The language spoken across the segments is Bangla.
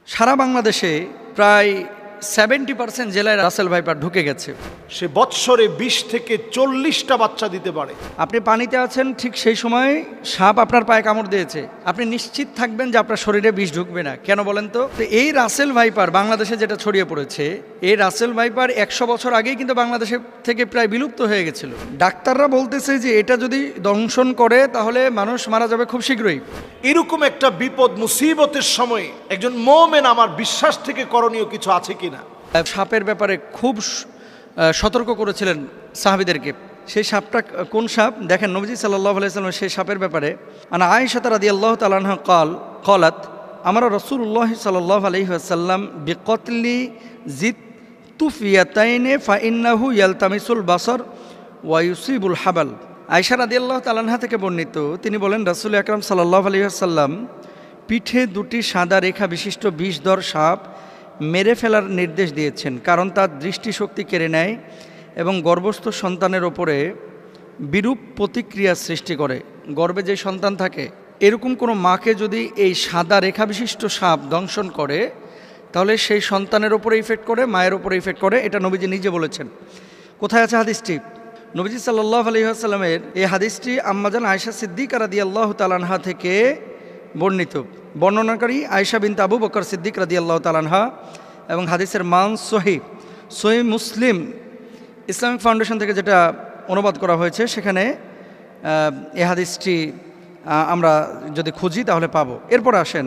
সারা বাংলাদেশে প্রায় 70% জেলায় রাসেল ভাইপার ঢুকে গেছে। সে বৎসরে 20 থেকে 40টা বাচ্চা দিতে পারে। আপনি পানিতে আছেন, ঠিক সেই সময় সাপ আপনার পায়ে কামড় দিয়েছে, আপনি নিশ্চিত থাকবেন যে আপনার শরীরে বিষ ঢুকবে না। কেন বলেন তো? এই রাসেল ভাইপার বাংলাদেশে যেটা ছড়িয়ে পড়েছে, এই রাসেল ভাইপার 100 বছর আগেই কিন্তু বাংলাদেশে থেকে প্রায় বিলুপ্ত হয়ে গেছিল। ডাক্তাররা বলতেছে যে এটা যদি দংশন করে তাহলে মানুষ মারা যাবে খুব শীঘ্রই। এরকম একটা বিপদ মুসিবতের সময় একজন মুমিন আমার বিশ্বাস থেকে করণীয় কিছু আছে কিনা? সাপের ব্যাপারে খুব সতর্ক করেছিলেন সাহাবীদেরকে। সেই সাপটা কোন সাপ দেখেন, নবীজি সাল্লাল্লাহু আলাইহি ওয়াসাল্লাম সেই সাপের ব্যাপারে আনা আয়েশা রাদিয়াল্লাহু তাআলা আনহা ক্বালাত আমরা রাসূলুল্লাহ সাল্লাল্লাহু আলাইহি ওয়াসাল্লাম বিকতলি জিত তুফিয়াতাইনে ফাইন্নাহু ইয়ালতামিসুল বাসার ওয়া ইউসিবুল হাবাল। আয়েশা রাদিয়াল্লাহু তাআলা আনহা থেকে বর্ণিত, তিনি বলেন রাসূল আকরাম সাল্লাল্লাহু আলাইহি ওয়াসাল্লাম পিঠে দুটি সাদা রেখা বিশিষ্ট বিষধর সাপ মেরে ফেলার নির্দেশ দিয়েছেন, কারণ তার দৃষ্টিশক্তি কেড়ে নেয় এবং গর্ভস্থ সন্তানের ওপরে বিরূপ প্রতিক্রিয়া সৃষ্টি করে। গর্ভে যে সন্তান থাকে, এরকম কোনো মাকে যদি এই সাদা রেখা বিশিষ্ট সাপ দংশন করে তাহলে সেই সন্তানের ওপরে ইফেক্ট করে, মায়ের ওপরে ইফেক্ট করে। এটা নবীজি নিজে বলেছেন। কোথায় আছে হাদিসটি? নবীজি সাল্লাল্লাহু আলাইহি ওয়াসাল্লামের এই হাদিসটি আম্মাজান আয়েশা সিদ্দিকা রাদিয়াল্লাহু তাআলা আনহা থেকে বর্ণিত। বর্ণনাকারী আয়েশা বিনতে আবু বকর সিদ্দিক রাদিয়াল্লাহু তাআলা আনহা এবং হাদিসের মান সহিহ মুসলিম ইসলামিক ফাউন্ডেশন থেকে যেটা অনুবাদ করা হয়েছে, সেখানে এই হাদিসটি আমরা যদি খুঁজি তাহলে পাবো। এরপর আসেন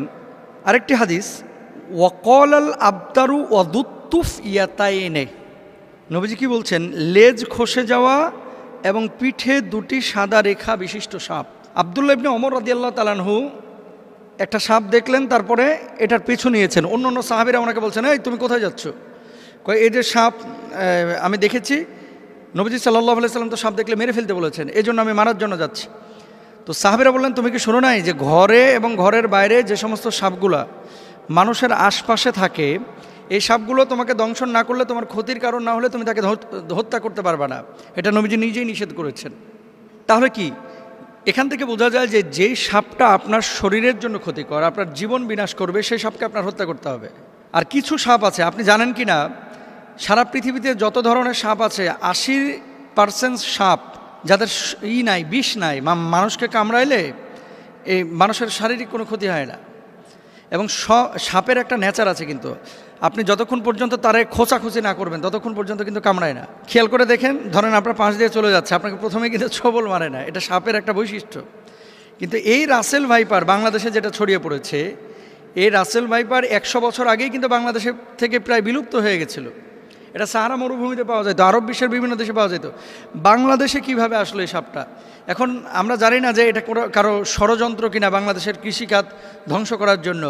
আরেকটি হাদিস, ওয়াকল আল আবতারু ওয়াদুত্তুফ ইয়াতাইনে। নবীজি কি বলছেন? লেজ খসে যাওয়া এবং পিঠে দুটি সাদা রেখা বিশিষ্ট সাপ। আব্দুল্লাহ ইবনে ওমর রাদিয়াল্লাহু তাআলা আনহু একটা সাপ দেখলেন, তারপরে এটার পিছু নিয়েছেন। অন্য সাহাবীরা ওনাকে বলছেন, এই তুমি কোথায় যাচ্ছ? এই যে সাপ আমি দেখেছি, নবীজি সাল্লাল্লাহু আলাইহি ওয়াসাল্লাম তো সাপ দেখলে মেরে ফেলতে বলেছেন, এই জন্য আমি মারার জন্য যাচ্ছি। তো সাহাবীরা বললেন, তুমি কি শোনো নাই যে ঘরে এবং ঘরের বাইরে যে সমস্ত সাপগুলা মানুষের আশপাশে থাকে, এই সাপগুলো তোমাকে দংশন না করলে, তোমার ক্ষতির কারণ না হলে তুমি তাকে হত্যা করতে পারবে না। এটা নবীজি নিজেই নিষেধ করেছেন। তাহলে কি এখান থেকে বোঝা যায় যে যেই সাপটা আপনার শরীরের জন্য ক্ষতিকর, আপনার জীবন বিনাশ করবে, সেই সাপকে আপনার হত্যা করতে হবে। আর কিছু সাপ আছে, আপনি জানেন কি না, সারা পৃথিবীতে যত ধরনের সাপ আছে 80% সাপ যাদের নাই, বিষ নাই, মানুষকে কামড়াইলে এই মানুষের শারীরিক কোনো ক্ষতি হয় না। এবং সাপের একটা নেচার আছে, কিন্তু আপনি যতক্ষণ পর্যন্ত তারে খোঁচাখুচি না করবেন ততক্ষণ পর্যন্ত কিন্তু কামড়ায় না। খেয়াল করে দেখেন, ধরেন আপনার পাশ দিয়ে চলে যাচ্ছে, আপনাকে প্রথমে কিন্তু ছবল মারে না। এটা সাপের একটা বৈশিষ্ট্য। কিন্তু এই রাসেল ভাইপার বাংলাদেশে যেটা ছড়িয়ে পড়েছে, এই রাসেল ভাইপার 100 বছর আগেই কিন্তু বাংলাদেশে থেকে প্রায় বিলুপ্ত হয়ে গেছিল। এটা সাহারা মরুভূমিতে পাওয়া যেত, আরব বিশ্বের বিভিন্ন দেশে পাওয়া যেত। বাংলাদেশে কিভাবে আসলো এই সাপটা? এখন আমরা জানি না যে এটা কারো ষড়যন্ত্র কিনা বাংলাদেশের কৃষিখাত ধ্বংস করার জন্য,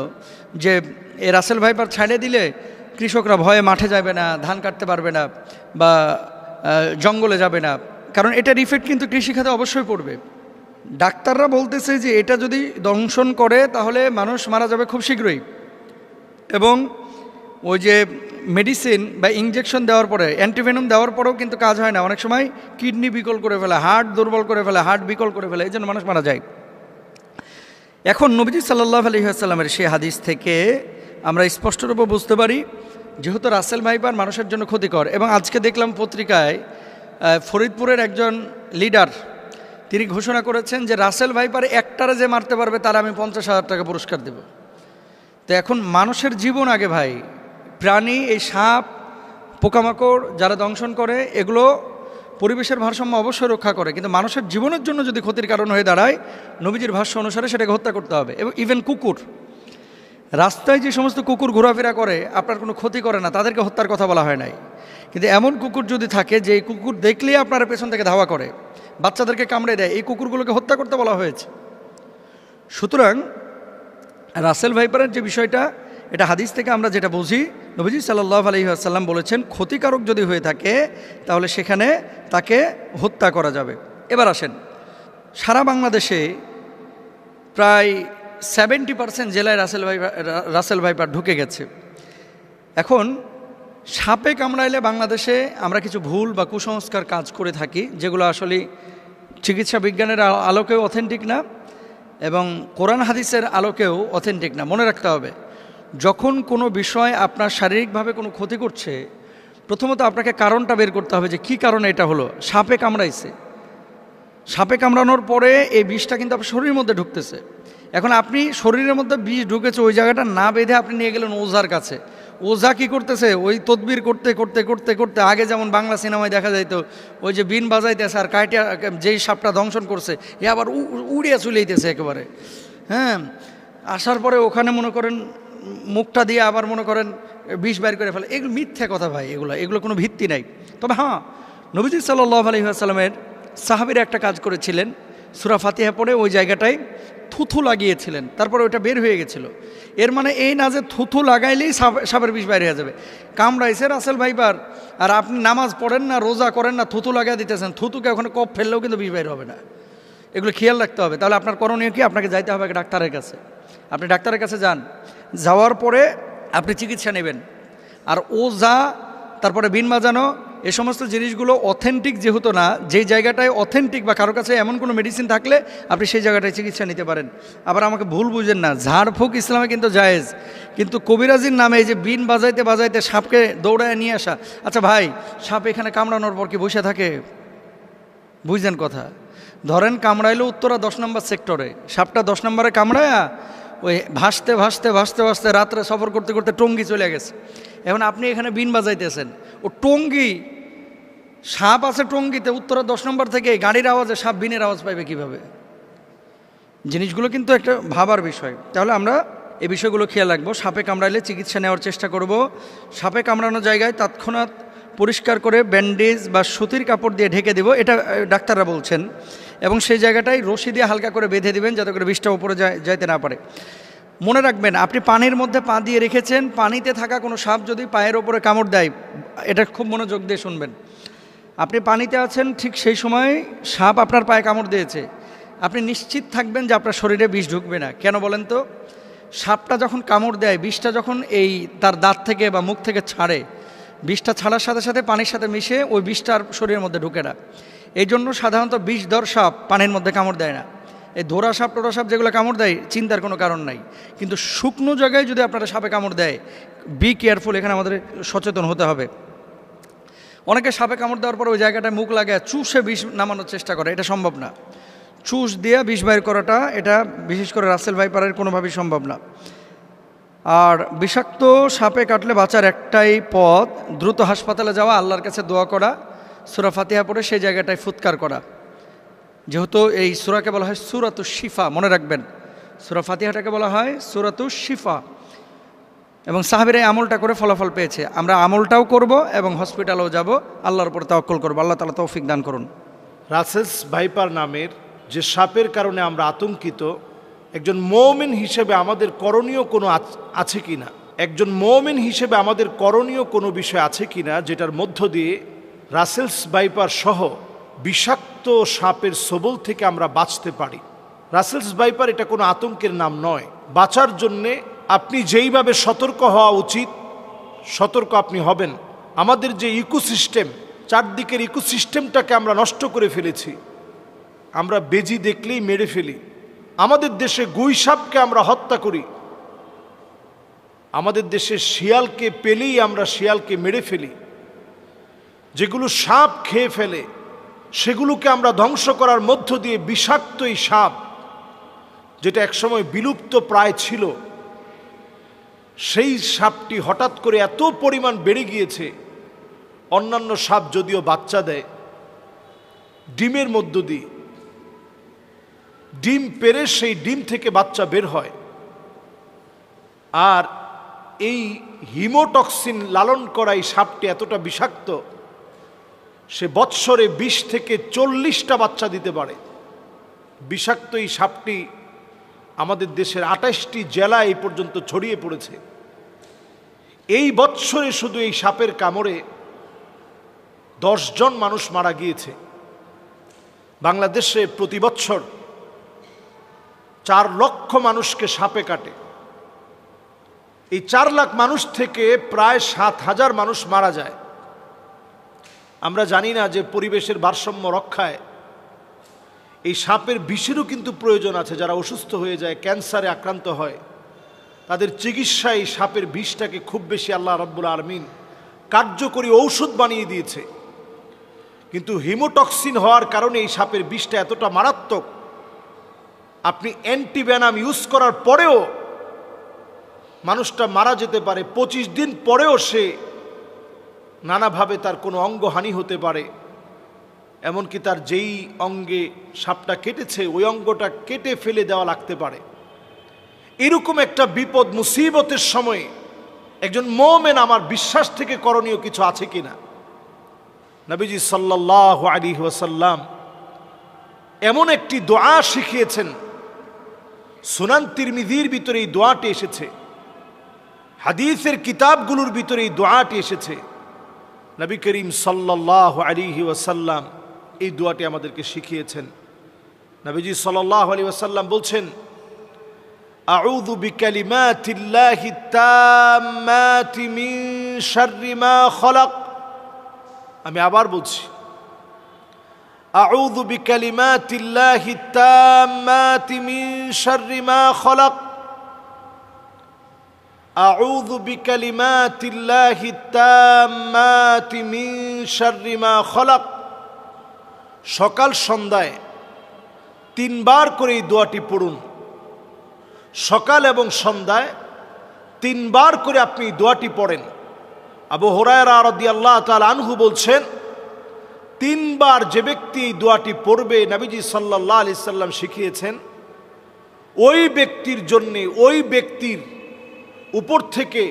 যে এই রাসেল ভাইপার ছাড়িয়ে দিলে কৃষকরা ভয়ে মাঠে যাবে না, ধান কাটতে পারবে না বা জঙ্গলে যাবে না, কারণ এটার ইফেক্ট কিন্তু কৃষিখাতে অবশ্যই পড়বে। ডাক্তাররা বলতেছে যে এটা যদি দংশন করে তাহলে মানুষ মারা যাবে খুব শীঘ্রই। এবং ওই যে মেডিসিন বা ইঞ্জেকশন দেওয়ার পরে, অ্যান্টিভেনম দেওয়ার পরেও কিন্তু কাজ হয় না। অনেক সময় কিডনি বিকল করে ফেলে, হার্ট দুর্বল করে ফেলে, হার্ট বিকল করে ফেলে, এই জন্য মানুষ মারা যায়। এখন নবীজি সাল্লাল্লাহু আলাইহি ওয়াসাল্লামের সেই হাদিস থেকে আমরা স্পষ্টরূপে বুঝতে পারি, যেহেতু রাসেল ভাইপার মানুষের জন্য ক্ষতিকর। এবং আজকে দেখলাম পত্রিকায় ফরিদপুরের একজন লিডার তিনি ঘোষণা করেছেন যে রাসেল ভাইপার একটারে যে মারতে পারবে তার আমি 50,000 টাকা পুরস্কার দেব। তো এখন মানুষের জীবন আগে ভাই। প্রাণী, এই সাপ, পোকামাকড় যারা দংশন করে, এগুলো পরিবেশের ভারসাম্য অবশ্যই রক্ষা করে, কিন্তু মানুষের জীবনের জন্য যদি ক্ষতির কারণ হয়ে দাঁড়ায়, নবীজির ভাষ্য অনুসারে সেটাকে হত্যা করতে হবে। এবং ইভেন কুকুর, রাস্তায় যে সমস্ত কুকুর ঘোরাফেরা করে আপনার কোনো ক্ষতি করে না, তাদেরকে হত্যার কথা বলা হয় নাই। কিন্তু এমন কুকুর যদি থাকে যে এই কুকুর দেখলেই আপনার পেছন থেকে ধাওয়া করে, বাচ্চাদেরকে কামড়ে দেয়, এই কুকুরগুলোকে হত্যা করতে বলা হয়েছে। সুতরাং রাসেল ভাইপারের যে বিষয়টা, এটা হাদিস থেকে আমরা যেটা বুঝি, নবীজি সাল্লাল্লাহু আলাইহি ওয়াসাল্লাম বলেছেন ক্ষতিকারক যদি হয়ে থাকে তাহলে সেখানে তাকে হত্যা করা যাবে। এবার আসেন, সারা বাংলাদেশে প্রায় 70% জেলায় রাসেল ভাইপার ঢুকে গেছে। এখন সাপে কামড়াইলে বাংলাদেশে আমরা কিছু ভুল বা কুসংস্কার কাজ করে থাকি, যেগুলো আসলে চিকিৎসা বিজ্ঞানের আলোকেও অথেন্টিক না এবং কোরআন হাদিসের আলোকেও অথেন্টিক না। মনে রাখতে হবে, যখন কোনো বিষয় আপনার শারীরিকভাবে কোনো ক্ষতি করছে, প্রথমত আপনাকে কারণটা বের করতে হবে যে কী কারণে এটা হলো। সাপে কামড়াইছে, সাপে কামড়ানোর পরে এই বিষটা কিন্তু আপনার শরীরের মধ্যে ঢুকতেছে। এখন আপনি শরীরের মধ্যে বিষ ঢুকেছে, ওই জায়গাটা না বেঁধে আপনি নিয়ে গেলেন ওঝার কাছে। ওঝা কী করতেছে, ওই তদবির করতে করতে করতে করতে, আগে যেমন বাংলা সিনেমায় দেখা যাইতো ওই যে বিন বাজাইতেছে আর কাইটা যেই সাপটা দংশন করছে এ আবার উড়িয়া চুলাইতেছে একেবারে। হ্যাঁ, আসার পরে ওখানে মনে করেন মুখটা দিয়ে আবার মনে করেন বিষ বাইর করে ফেলে। এগুলো মিথ্যা কথা ভাই, এগুলো কোনো ভিত্তি নাই। তবে হ্যাঁ, নবীজি সাল্লাল্লাহু আলাইহি ওয়াসাল্লামের সাহাবীরা একটা কাজ করেছিলেন, সূরা ফাতিহা পড়ে ওই জায়গাটায় থুথু লাগিয়েছিলেন, তারপরে ওইটা বের হয়ে গেছিল। এর মানে এই না যে থুথু লাগাইলেই সাপের বিষ বাইরে হয়ে যাবে। কামড়াইছে রাসেল ভাইবার, আর আপনি নামাজ পড়েন না, রোজা করেন না, থুথু লাগাই দিতেছেন, থুতুকে ওখানে কপ ফেললেও কিন্তু বিষ বাইর হবে না। এগুলো খেয়াল রাখতে হবে। তাহলে আপনার করণীয় কি? আপনাকে যাইতে হবে ডাক্তারের কাছে। আপনি ডাক্তারের কাছে যান, যাওয়ার পরে আপনি চিকিৎসা নেবেন। আর ওঝা, তারপরে বিন বাজানো, এ সমস্ত জিনিসগুলো অথেন্টিক যেহেতু না, যেই জায়গাটায় অথেন্টিক বা কারো কাছে এমন কোনো মেডিসিন থাকলে আপনি সেই জায়গাটায় চিকিৎসা নিতে পারেন। আবার আমাকে ভুল বুঝেন না, ঝাড়ফুঁক ইসলামে কিন্তু জায়েজ, কিন্তু কবিরাজির নামে এই যে বিন বাজাইতে বাজাইতে সাপকে দৌড়ায় নিয়ে আসা। আচ্ছা ভাই, সাপ এখানে কামড়ানোর পর কি বসে থাকে? বুঝছেন কথা? ধরেন কামড়াইলো উত্তরা 10 নম্বর সেক্টরে, সাপটা 10 নম্বরে কামড়ায়া ওই ভাসতে ভাসতে ভাসতে ভাসতে রাত্রে সফর করতে করতে টঙ্গী চলে গেছে। এখন আপনি এখানে বিন বাজাইতেছেন, ও টঙ্গী, সাপ আছে টঙ্গীতে, উত্তরা 10 নম্বর থেকে গাড়ির আওয়াজে সাপ বিনের আওয়াজ পাইবে কিভাবে? জিনিসগুলো কিন্তু একটা ভাবার বিষয়। তাহলে আমরা এই বিষয়গুলো খেয়াল রাখবো। সাপে কামড়াইলে চিকিৎসা নেওয়ার চেষ্টা করব। সাপে কামড়ানো জায়গায় তৎক্ষণাৎ পরিষ্কার করে ব্যান্ডেজ বা সুতির কাপড় দিয়ে ঢেকে দেব, এটা ডাক্তাররা বলছেন। এবং সেই জায়গাটায় রশি দিয়ে হালকা করে বেঁধে দিবেন যাতে করে বিষটা উপরে যাইতে না পারে। মনে রাখবেন, আপনি পানির মধ্যে পা দিয়ে রেখেছেন, পানিতে থাকা কোনো সাপ যদি পায়ের ওপরে কামড় দেয়, এটা খুব মনোযোগ দিয়ে শুনবেন। আপনি পানিতে আছেন, ঠিক সেই সময় সাপ আপনার পায়ে কামড় দিয়েছে, আপনি নিশ্চিত থাকবেন যে আপনার শরীরে বিষ ঢুকবে না। কেন বলেন তো? সাপটা যখন কামড় দেয়, বিষটা যখন এই তার দাঁত থেকে বা মুখ থেকে ছাড়ে, বিষটা ছাড়ার সাথে সাথে পানির সাথে মিশে ওই বিষটার শরীরের মধ্যে ঢুকে না। এই জন্য সাধারণত বিষধর সাপ পানির মধ্যে কামড় দেয় না। এই ধরা সাপ টোরা সাপ যেগুলো কামড় দেয়, চিন্তার কোনো কারণ নাই। কিন্তু শুকনো জায়গায় যদি আপনারা সাপে কামড় দেয়, বি কেয়ারফুল, এখানে আমাদের সচেতন হতে হবে। অনেকে সাপে কামড় দেওয়ার পর ওই জায়গাটায় মুখ লাগায় চুষে বিষ নামানোর চেষ্টা করে, এটা সম্ভব না। চুষ দিয়ে বিষ বাইর করাটা, এটা বিশেষ করে রাসেল ভাইপারের কোনোভাবেই সম্ভব না। আর বিষাক্ত সাপে কাটলে বাঁচার একটাই পথ, দ্রুত হাসপাতালে যাওয়া, আল্লাহর কাছে দোয়া করা, সূরা ফাতিহা পড়ে সেই জায়গাটায় ফুৎকার করা। যেহেতু এই সূরাকে বলা হয় সূরাতুশ শিফা, মনে রাখবেন, সূরা ফাতিহাটাকে বলা হয় সূরাতুশ শিফা। এবং সাহাবীরা এই আমলটা করে ফলাফল পেয়েছে। আমরা আমলটাও করব এবং হসপিটালেও যাব, আল্লাহর উপর তাওয়াক্কুল করব। আল্লাহ তাআলা তৌফিক দান করুন। রাসেলস ভাইপার নামের যে সাপের কারণে আমরা আতঙ্কিত, একজন মুমিন হিসেবে আমাদের করণীয় কোনো আছে কি না, একজন মুমিন হিসেবে আমাদের করণীয় কোনো বিষয় আছে কি না, যেটার মধ্য দিয়ে রাসেলস ভাইপার সহ বিষাক্ত সাপের ছোবল থেকে আমরা বাঁচতে পারি। রাসেলস ভাইপার এটা কোনো আতঙ্কের নাম নয়। বাঁচার জন্যে আপনি যেইভাবে সতর্ক হওয়া উচিত, সতর্ক আপনি হবেন। আমাদের যে ইকোসিস্টেম, চারদিকের ইকোসিস্টেমটাকে আমরা নষ্ট করে ফেলেছি। আমরা বেজি দেখলেই মেরে ফেলি। আমাদের দেশে গুই সাপকে আমরা হত্যা করি। আমাদের দেশে শিয়ালকে পেলেই আমরা শিয়ালকে মেরে ফেলি। যেগুলো সাপ খেয়ে ফেলে সেগুলোকে আমরা ধ্বংস করার মধ্য দিয়ে বিষাক্ত এই সাপ, যেটা একসময় বিলুপ্ত প্রায় ছিল, সেই সাপটি হঠাৎ করে এত পরিমাণ বেড়ে গিয়েছে। অন্যান্য সাপ যদিও বাচ্চা দেয় ডিমের মধ্য দিয়ে, ডিম পেড়ে সেই ডিম থেকে বাচ্চা বের হয়। আর এই হিমোটক্সিন লালন করা এই সাপটি এতটা বিষাক্ত, সে বৎসরে 20 থেকে 40টা বাচ্চা দিতে পারে। বিষাক্ত এই সাপটি আমাদের দেশের 28টি জেলা এই পর্যন্ত ছড়িয়ে পড়েছে। এই বৎসরে শুধু এই সাপের কামড়ে 10 জন মানুষ মারা গিয়েছে। বাংলাদেশে প্রতি বছর 4 লক্ষ মানুষকে সাপে কাটে। এই 4 লাখ মানুষ থেকে প্রায় 7,000 মানুষ মারা যায়। আমরা জানি না যে পরিবেশের ভারসাম্য রক্ষায় এই সাপের বিষেরও কিন্তু প্রয়োজন আছে। যারা অসুস্থ হয়ে যায়, ক্যান্সারে আক্রান্ত হয়, তাদের চিকিৎসায় সাপের বিষটাকে খুব বেশি আল্লাহ রাব্বুল আলামিন কার্যকরী ঔষধ বানিয়ে দিয়েছে। কিন্তু হিমোটক্সিন হওয়ার কারণে এই সাপের বিষটা এতটা মারাত্মক, আপনি অ্যান্টিভেনাম ইউজ করার পরেও মানুষটা মারা যেতে পারে, 25 দিন পরেও সে নানাভাবে তার কোনো অঙ্গহানি হতে পারে, এমনকি তার যেই অঙ্গে সাপটা কেটেছে ওই অঙ্গটা কেটে ফেলে দেওয়া লাগতে পারে। এরকম একটা বিপদ মুসিবতের সময় একজন মুমিন আমার বিশ্বাস থেকে করণীয় কিছু আছে কিনা? নবীজি সাল্লাল্লাহু আলাইহি ওয়াসাল্লাম এমন একটি দোয়া শিখিয়েছেন, সুনান তিরমিজির ভিতরে এই দোয়াটি এসেছে, হাদিসের কিতাবগুলোর ভিতরে এই দোয়াটি এসেছে। নবী করিম সাল্লাল্লাহু আলাইহি ওয়াসাল্লাম এই দোয়াটি আমাদেরকে শিখিয়েছেন। নবীজি সাল্লাল্লাহু আলাইহি ওয়াসাল্লাম বলছেন, আউযু বিকালিমাতিল্লাহি তাম্মাতি মিন শাররি মা খলাক। আমি আবার বলছি, আউযু বিকালিমাতিল্লাহি তাম্মাতি মিন শাররি মা খলাক। আউযু বিকালিমাতিল্লাহি তাম্মাতি মিন শাররি মা খলাক। সকাল সন্ধ্যায় 3 বার করে এই দোয়াটি পড়ুন। সকাল এবং সন্ধ্যায় 3 বার করে আপনি এই দোয়াটি পড়েন। আবু হুরায়রা রাদিয়াল্লাহু তাআলা আনহু বলছেন, 3 বার যে ব্যক্তি এই দোয়াটি পড়বে, নবীজি সাল্লাল্লাহু আলাইহি সাল্লাম শিখিয়েছেন, ওই ব্যক্তির জন্য, ওই ব্যক্তির উপর থেকে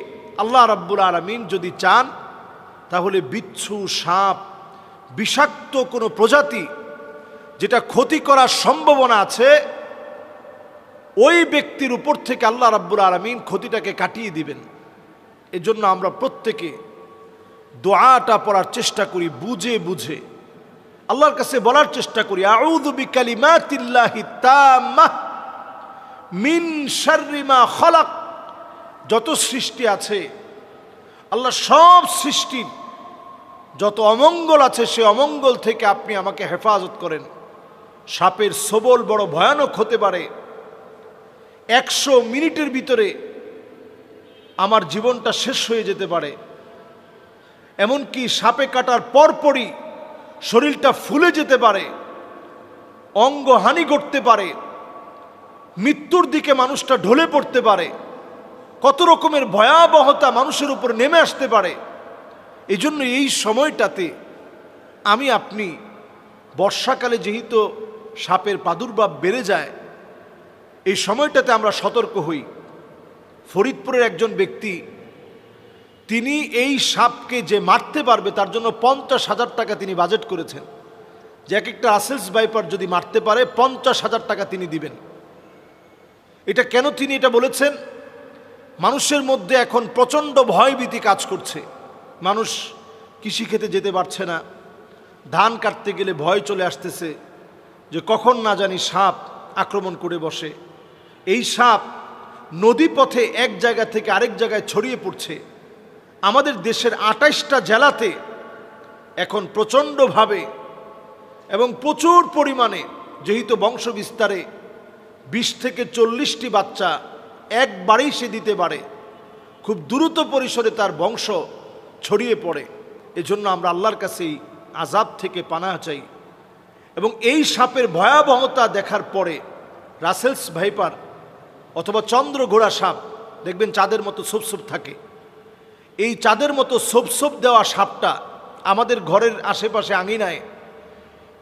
আল্লাহ রাব্বুল আলামিন যদি চান, তাহলে বিচ্ছু, সাপ, বিষাক্ত কোনো প্রজাতি যেটা ক্ষতি করার সম্ভাবনা আছে, ওই ব্যক্তির উপর থেকে আল্লাহ রাব্বুল আলামিন ক্ষতিটাকে কাটিয়ে দিবেন। এজন্য আমরা প্রত্যেকে দোয়াটা পড়ার চেষ্টা করি, বুঝে বুঝে আল্লাহর কাছে বলার চেষ্টা করি, আউযু বিকালিমাতিল্লাহি তাম্মাহ মিন শাররি মা খলাক। যত সৃষ্টি আছে, আল্লাহ সব সৃষ্টির যত অমঙ্গল আছে, সে অমঙ্গল থেকে আপনি আমাকে হেফাজত করেন। সাপের ছোবল বড় ভয়ানক হতে পারে, 100 মিনিটের ভিতরে আমার জীবনটা শেষ হয়ে যেতে পারে। এমনকি সাপে কাটার পরপরই শরীরটা ফুলে যেতে পারে, অঙ্গহানি ঘটতে পারে, মৃত্যুর দিকে মানুষটা ঢলে পড়তে পারে, কত রকমের ভয়াবহতা মানুষের উপর নেমে আসতে পারে। এই জন্য এই সময়টাতে আমি আপনি, বর্ষাকালে যেহেতু সাপের প্রাদুর্ভাব বেড়ে যায়, এই সময়টাতে আমরা সতর্ক হই। ফরিদপুরের একজন ব্যক্তি, তিনি এই সাপকে যে মারতে পারবে তার জন্য 50,000 টাকা তিনি বাজেট করেছেন, যে এক একটা রাসেলস ভাইপার যদি মারতে পারে 50,000 টাকা তিনি দিবেন। এটা কেন তিনি এটা বলেছেন? মানুষের মধ্যে এখন প্রচণ্ড ভয়ভীতি কাজ করছে। মানুষ কৃষিক্ষেতে যেতে পারছে না, ধান কাটতে গেলে ভয় চলে আসতেছে যে কখন না জানি সাপ আক্রমণ করে বসে। এই সাপ নদী পথে এক জায়গা থেকে আরেক জায়গায় ছড়িয়ে পড়ছে। আমাদের দেশের 28টা জেলাতে এখন প্রচণ্ডভাবে এবং প্রচুর পরিমাণে, যেহেতু বংশ বিস্তারে 20 থেকে 40টি বাচ্চা একবারেই সে দিতে পারে, খুব দ্রুত পরিসরে তার বংশ ছড়িয়ে পড়ে। এজন্য আমরা আল্লাহর কাছে এই আযাব থেকে পানাহ চাই। এবং এই সাপের ভয়াবহতা দেখার পরে রাসেলস ভাইপার অথবা চন্দ্রঘোড়া সাপ, দেখবেন চাঁদের মতো ছোপ ছোপ থাকে, এই চাঁদের মতো ছোপ ছোপ দেওয়া সাপটা আমাদের ঘরের আশেপাশে আঙিনায়,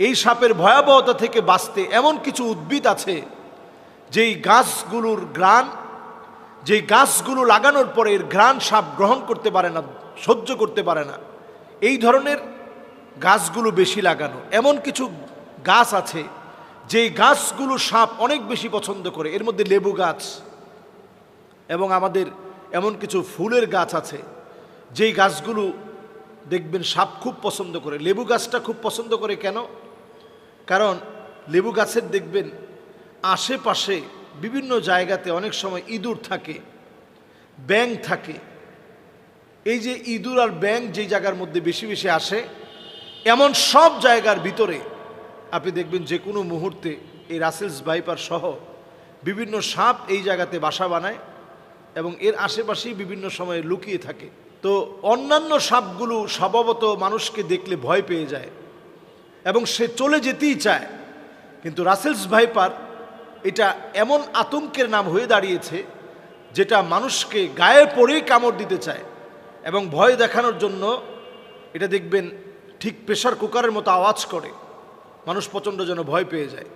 এই সাপের ভয়াবহতা থেকে বাঁচতে এমন কিছু উদ্ভিদ আছে যেই গাছগুলোর ঘ্রাণ, যেই গাছগুলো লাগানোর পরে এর ঘ্রাণ সাপ গ্রহণ করতে পারে না, সহ্য করতে পারে না। এই ধরনের গাছগুলো বেশি লাগানো। এমন কিছু গাছ আছে যেই গাছগুলো সাপ অনেক বেশি পছন্দ করে, এর মধ্যে লেবু গাছ, এবং আমাদের এমন কিছু ফুলের গাছ আছে যেই গাছগুলো দেখবেন সাপ খুব পছন্দ করে। লেবু গাছটা খুব পছন্দ করে কেন? কারণ লেবু গাছের দেখবেন আশেপাশে বিভিন্ন জায়গাতে অনেক সময় ইঁদুর থাকে, ব্যাঙ থাকে। এই যে ইঁদুর আর ব্যাঙ যেই জায়গার মধ্যে বেশি বেশি আসে, এমন সব জায়গার ভিতরে আপনি দেখবেন যে কোনো মুহূর্তে এই রাসেলস ভাইপার সহ বিভিন্ন সাপ এই জায়গাতে বাসা বানায় এবং এর আশেপাশেই বিভিন্ন সময়ে লুকিয়ে থাকে। তো অন্যান্য সাপগুলো স্বভাবত মানুষকে দেখলে ভয় পেয়ে যায় এবং সে চলে যেতেই চায়, কিন্তু রাসেলস ভাইপার এটা এমন আতঙ্কের নাম হয়ে দাঁড়িয়েছে যেটা মানুষকে গায়ে পড়েই কামড় দিতে চায় এবং ভয় দেখানোর জন্য এটা দেখবেন ঠিক প্রেসার কুকারের মতো আওয়াজ করে, মানুষ প্রচণ্ড যেন ভয় পেয়ে যায়।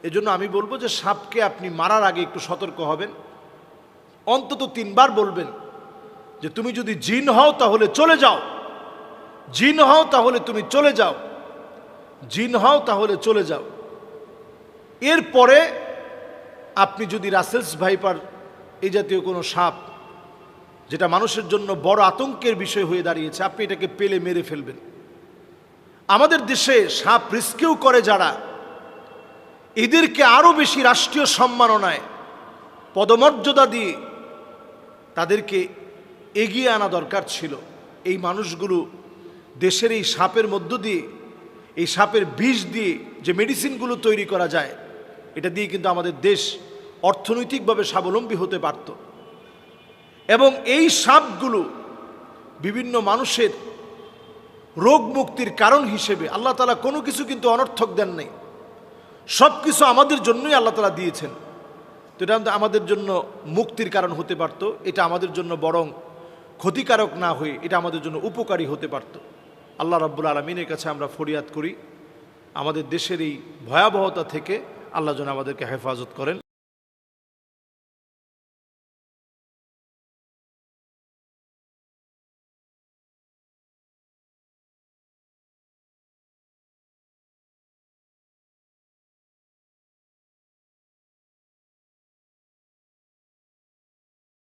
এজন্য আমি বলবো যে সাপকে আপনি মারার আগে একটু সতর্ক হবেন, অন্তত 3 বার বলবেন যে তুমি যদি জিন হও তাহলে চলে যাও, জিন হও তাহলে তুমি চলে যাও, জিন হও তাহলে চলে যাও। এরপরে আপনি যদি রাসেলস ভাইপার এই জাতীয় কোনো সাপ যেটা মানুষের জন্য বড় আতঙ্কের বিষয় হয়ে দাঁড়িয়েছে, আপনি এটাকে পেলে মেরে ফেলবেন। আমাদের দেশে সাপ রিস্কিউ করে যারা, এদেরকে আরও বেশি রাষ্ট্রীয় সম্মাননায় পদমর্যাদা দিয়ে তাদেরকে এগিয়ে আনা দরকার ছিল। এই মানুষগুলো দেশের এই সাপের মধ্য দিয়ে, এই সাপের বিষ দিয়ে যে মেডিসিনগুলো তৈরি করা যায়, এটা দিয়ে কিন্তু আমাদের দেশ অর্থনৈতিকভাবে স্বাবলম্বী হতে পারত। এবং এই সাপগুলো বিভিন্ন মানুষের রোগ মুক্তির কারণ হিসেবে আল্লাহ তাআলা কোনো কিছু কিন্তু অনর্থক দেন নাই, সব কিছু আমাদের জন্যই আল্লাহ তাআলা দিয়েছেন। তো এটা আমাদের জন্য মুক্তির কারণ হতে পারত, এটা আমাদের জন্য বরং ক্ষতিকারক না হয়ে এটা আমাদের জন্য উপকারী হতে পারত। আল্লাহ রাব্বুল আলামিনের কাছে আমরা ফরিয়াদ করি আমাদের দেশের এই ভয়াবহতা থেকে আল্লাহ যেন আমাদেরকে হেফাজত করেন।